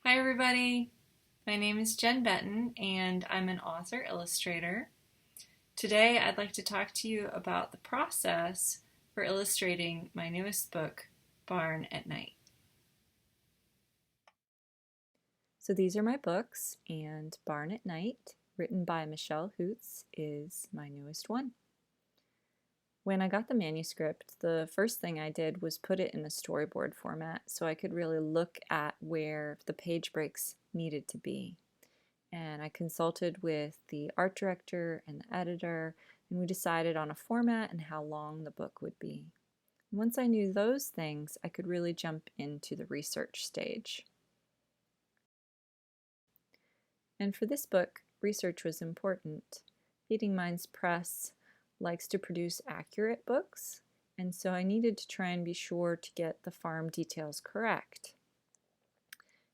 Hi everybody, my name is Jen Betton and I'm an author illustrator. Today I'd like to talk to you about the process for illustrating my newest book, Barn at Night. So these are my books, and Barn at Night, written by Michelle Houts, is my newest one. When I got the manuscript, the first thing I did was put it in a storyboard format so I could really look at where the page breaks needed to be. And I consulted with the art director and the editor, and we decided on a format and how long the book would be. Once I knew those things, I could really jump into the research stage. And for this book, research was important. Feeding Minds Press likes to produce accurate books, and so I needed to try and be sure to get the farm details correct.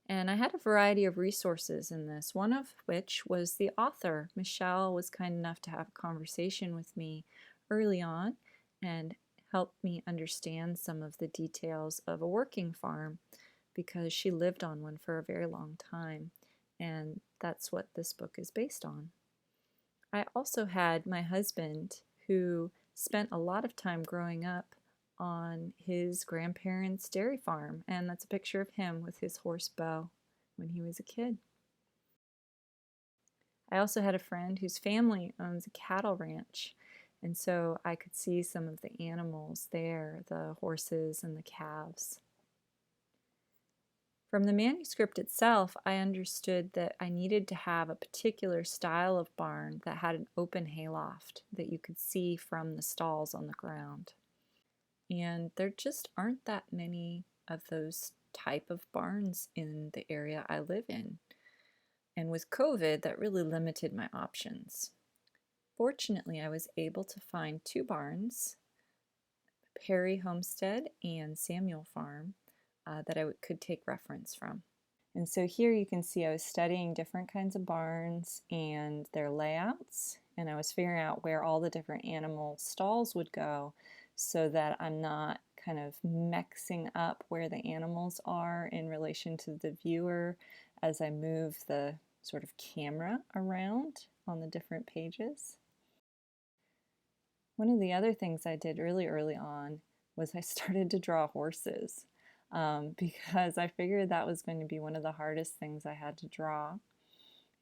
And I had a variety of resources in this, one of which was the author. Michelle was kind enough to have a conversation with me early on and helped me understand some of the details of a working farm because she lived on one for a very long time, and that's what this book is based on. I also had my husband, who spent a lot of time growing up on his grandparents' dairy farm, and that's a picture of him with his horse Beau when he was a kid. I also had a friend whose family owns a cattle ranch, and so I could see some of the animals there, the horses and the calves. From the manuscript itself, I understood that I needed to have a particular style of barn that had an open hayloft that you could see from the stalls on the ground. And there just aren't that many of those type of barns in the area I live in. And with COVID, that really limited my options. Fortunately, I was able to find two barns, Perry Homestead and Samuel Farm, that I could take reference from. And so here you can see I was studying different kinds of barns and their layouts, and I was figuring out where all the different animal stalls would go so that I'm not kind of mixing up where the animals are in relation to the viewer as I move the sort of camera around on the different pages. One of the other things I did really early on was I started to draw horses. Because I figured that was going to be one of the hardest things I had to draw.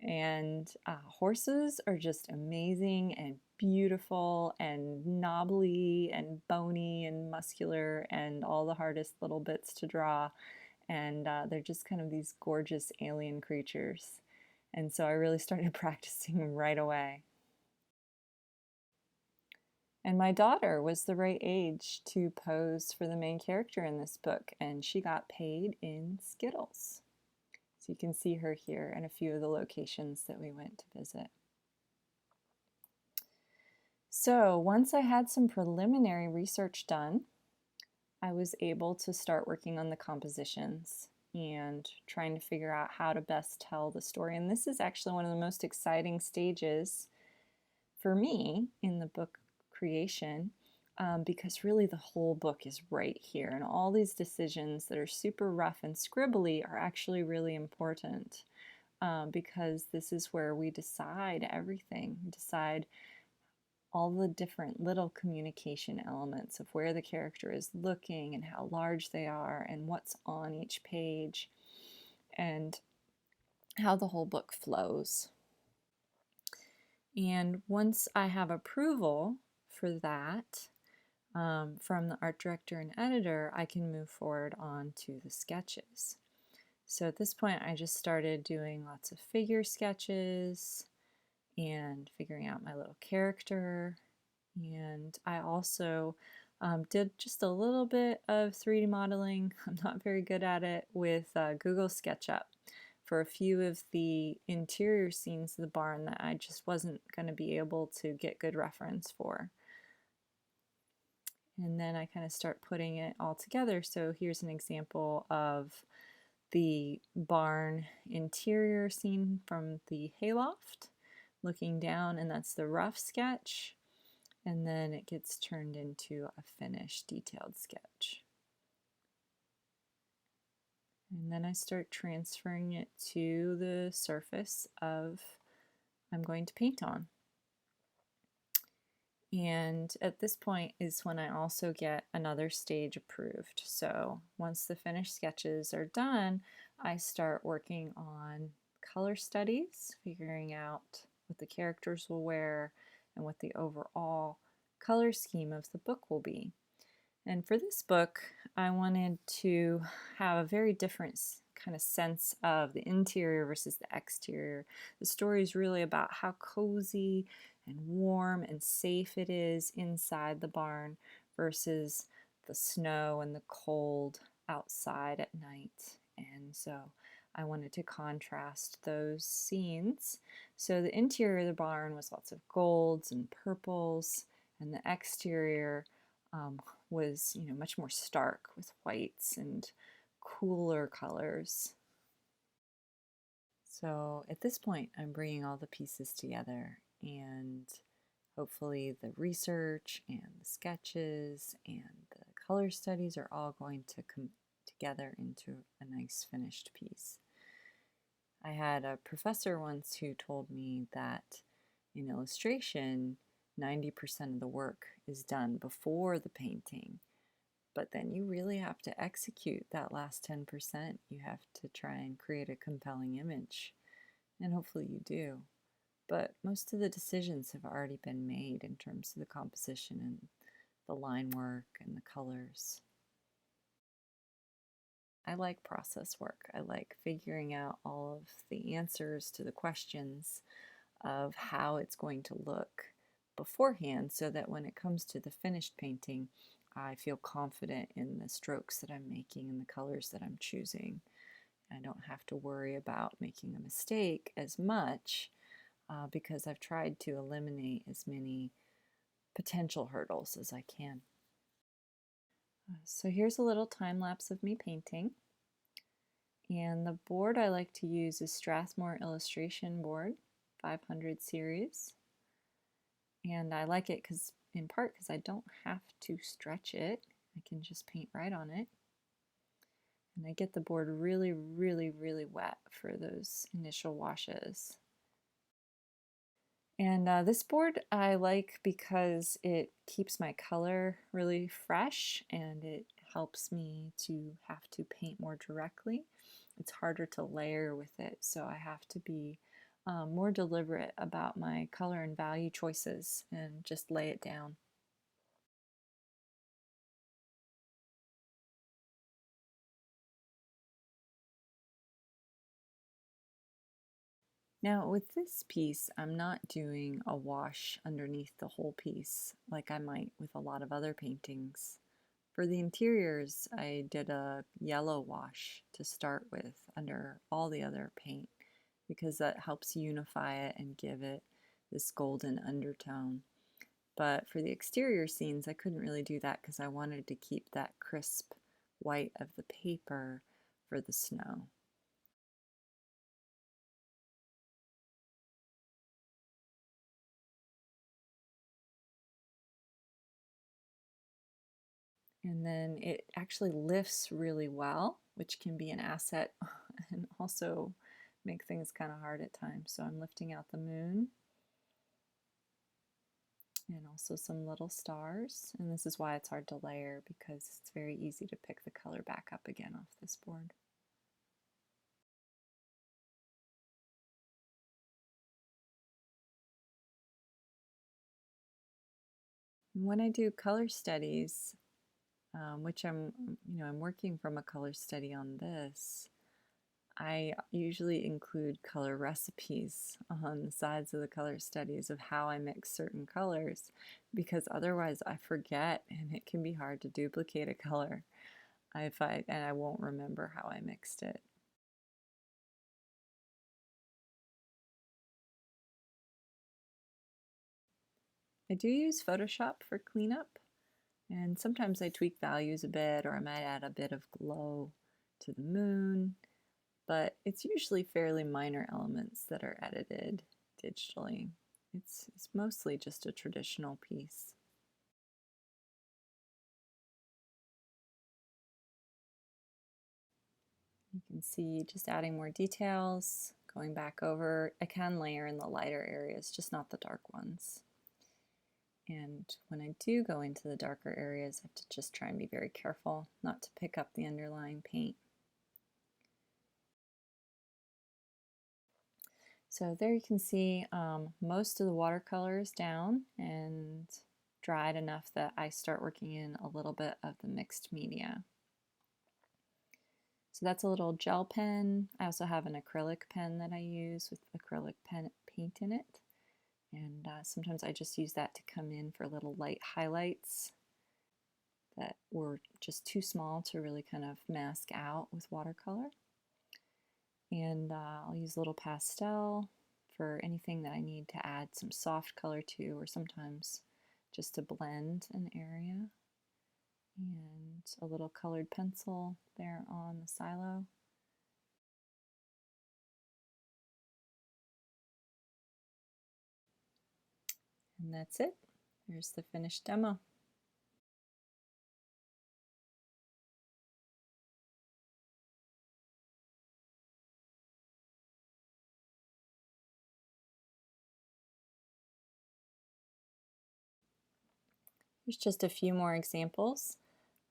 And horses are just amazing and beautiful and knobbly and bony and muscular and all the hardest little bits to draw. And they're just kind of these gorgeous alien creatures. And so I really started practicing right away. And my daughter was the right age to pose for the main character in this book, and she got paid in Skittles. So you can see her here and a few of the locations that we went to visit. So once I had some preliminary research done, I was able to start working on the compositions and trying to figure out how to best tell the story. And this is actually one of the most exciting stages for me in the book creation, because really the whole book is right here, and all these decisions that are super rough and scribbly are actually really important, because this is where we decide everything. We decide all the different little communication elements of where the character is looking and how large they are and what's on each page and how the whole book flows. And once I have approval for that from the art director and editor, I can move forward on to the sketches. So at this point, I just started doing lots of figure sketches and figuring out my little character. And I also did just a little bit of 3D modeling. I'm not very good at it with Google SketchUp for a few of the interior scenes of the barn that I just wasn't going to be able to get good reference for. And then I kind of start putting it all together. So here's an example of the barn interior scene from the hayloft, looking down, and that's the rough sketch. And then it gets turned into a finished detailed sketch. And then I start transferring it to the surface of I'm going to paint on. And at this point is when I also get another stage approved. So once the finished sketches are done, I start working on color studies, figuring out what the characters will wear and what the overall color scheme of the book will be. And for this book, I wanted to have a very different kind of sense of the interior versus the exterior. The story is really about how cozy and warm and safe it is inside the barn versus the snow and the cold outside at night. And so I wanted to contrast those scenes. So the interior of the barn was lots of golds and purples, and the exterior was much more stark with whites and cooler colors. So at this point, I'm bringing all the pieces together, and hopefully the research and the sketches and the color studies are all going to come together into a nice finished piece. I had a professor once who told me that in illustration, 90% of the work is done before the painting, but then you really have to execute that last 10%. You have to try and create a compelling image, and hopefully you do. But most of the decisions have already been made in terms of the composition and the line work and the colors. I like process work. I like figuring out all of the answers to the questions of how it's going to look beforehand so that when it comes to the finished painting, I feel confident in the strokes that I'm making and the colors that I'm choosing. I don't have to worry about making a mistake as much because I've tried to eliminate as many potential hurdles as I can. So here's a little time lapse of me painting. And the board I like to use is Strathmore Illustration Board 500 series. And I like it in part because I don't have to stretch it. I can just paint right on it. And I get the board really, really, really wet for those initial washes. And this board I like because it keeps my color really fresh and it helps me to have to paint more directly. It's harder to layer with it, so I have to be more deliberate about my color and value choices and just lay it down. Now with this piece, I'm not doing a wash underneath the whole piece like I might with a lot of other paintings. For the interiors, I did a yellow wash to start with under all the other paint because that helps unify it and give it this golden undertone. But for the exterior scenes, I couldn't really do that because I wanted to keep that crisp white of the paper for the snow. And then it actually lifts really well, which can be an asset and also make things kind of hard at times. So I'm lifting out the moon and also some little stars. And this is why it's hard to layer because it's very easy to pick the color back up again off this board. When I do color studies, which I'm working from a color study on this, I usually include color recipes on the sides of the color studies of how I mix certain colors because otherwise I forget and it can be hard to duplicate a color and I won't remember how I mixed it. I do use Photoshop for cleanup, and sometimes I tweak values a bit or I might add a bit of glow to the moon, but it's usually fairly minor elements that are edited digitally. It's mostly just a traditional piece. You can see just adding more details, going back over. I can layer in the lighter areas, just not the dark ones. And when I do go into the darker areas, I have to just try and be very careful not to pick up the underlying paint. So there you can see most of the watercolors down and dried enough that I start working in a little bit of the mixed media. So that's a little gel pen. I also have an acrylic pen that I use with acrylic paint in it. And sometimes I just use that to come in for little light highlights that were just too small to really kind of mask out with watercolor. And I'll use a little pastel for anything that I need to add some soft color to, or sometimes just to blend an area. And a little colored pencil there on the silo. And that's it. There's the finished demo. Here's just a few more examples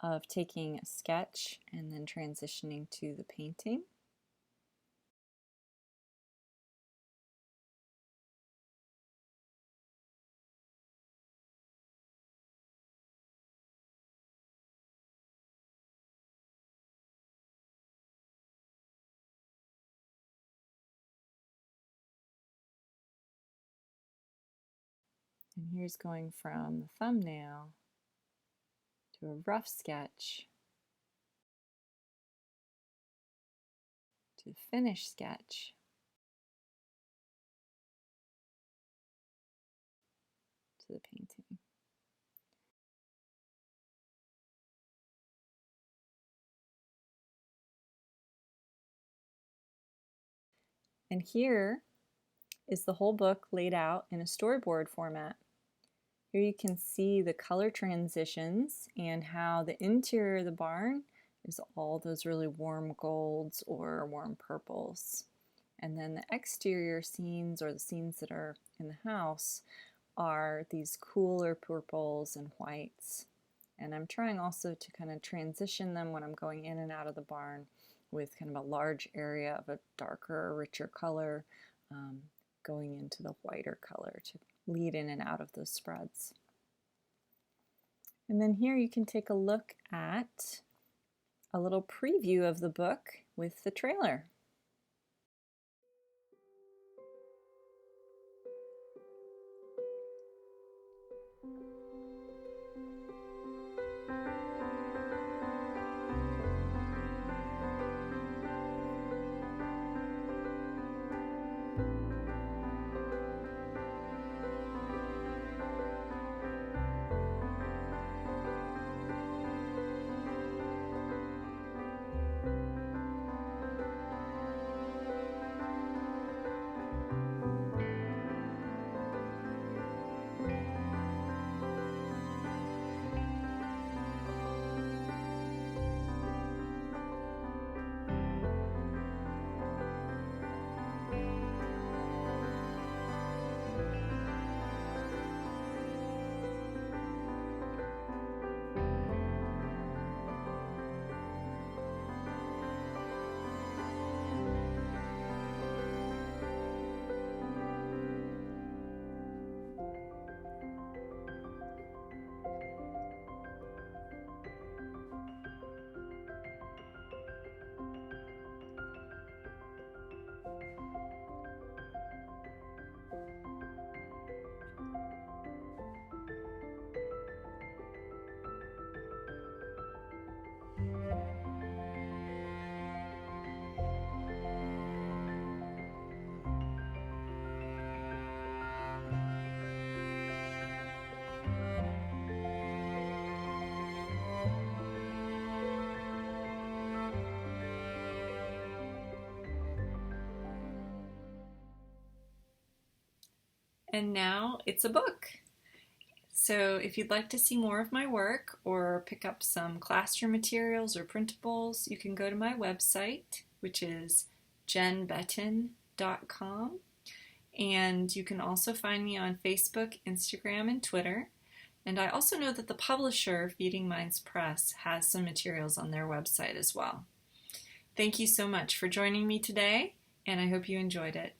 of taking a sketch and then transitioning to the painting. And here's going from the thumbnail to a rough sketch to the finished sketch to the painting. And here is the whole book laid out in a storyboard format. Here you can see the color transitions and how the interior of the barn is all those really warm golds or warm purples. And then the exterior scenes, or the scenes that are in the house, are these cooler purples and whites. And I'm trying also to kind of transition them when I'm going in and out of the barn with kind of a large area of a darker, richer color going into the whiter color to lead in and out of those spreads. And then here you can take a look at a little preview of the book with the trailer. And now it's a book. So if you'd like to see more of my work or pick up some classroom materials or printables, you can go to my website, which is jenbetton.com. And you can also find me on Facebook, Instagram, and Twitter. And I also know that the publisher, Feeding Minds Press, has some materials on their website as well. Thank you so much for joining me today, and I hope you enjoyed it.